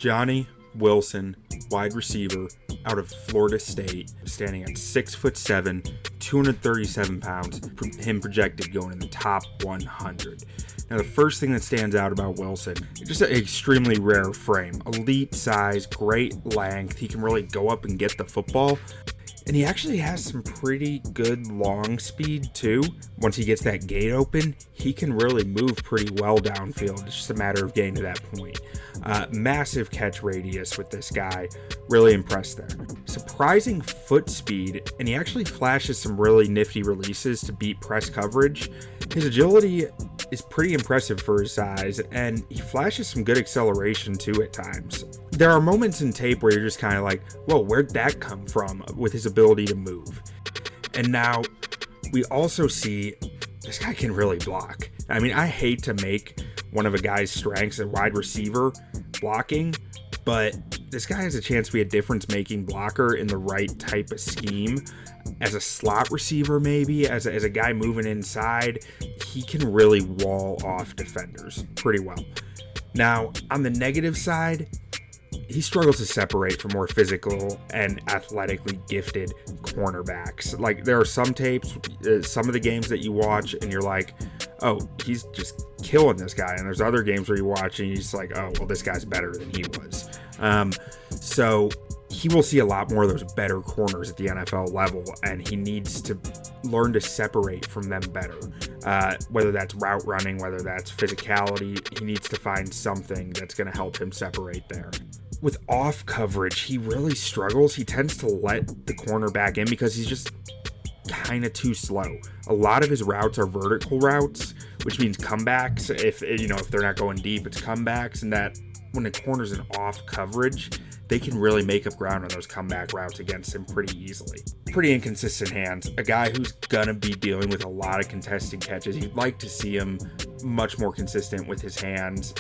Johnny Wilson, wide receiver out of Florida State, standing at 6'7", 237 pounds, him projected going in the top 100. Now, the first thing that stands out about Wilson, just an extremely rare frame. Elite size, great length. He can really go up and get the football. And he actually has some pretty good long speed, too. Once he gets that gate open, he can really move pretty well downfield. It's just a matter of getting to that point. Massive catch radius with this guy. Really impressed there. Surprising foot speed, and he actually flashes some really nifty releases to beat press coverage. His agility is pretty impressive for his size, and he flashes some good acceleration too at times. There are moments in tape where you're just kind of like, whoa, where'd that come from with his ability to move? And now we also see this guy can really block. I mean, I hate to make one of a guy's strengths a wide receiver blocking, but this guy has a chance to be a difference-making blocker in the right type of scheme. As a slot receiver, maybe, as a guy moving inside, he can really wall off defenders pretty well. Now, on the negative side, he struggles to separate from more physical and athletically gifted cornerbacks. Like, there are some tapes, some of the games that you watch, and you're like, oh, he's just killing this guy. And there's other games where you watch and you're just like, oh, well, this guy's better than he was. So he will see a lot more of those better corners at the NFL level, and he needs to learn to separate from them better. Whether that's route running, whether that's physicality, he needs to find something that's going to help him separate there. With off coverage, he really struggles. He tends to let the cornerback in because he's just kind of too slow. A lot of his routes are vertical routes, which means comebacks. If they're not going deep, it's comebacks, and that when the corner's in off coverage, they can really make up ground on those comeback routes against him pretty easily. Pretty inconsistent hands. A guy who's gonna be dealing with a lot of contested catches. You'd like to see him much more consistent with his hands.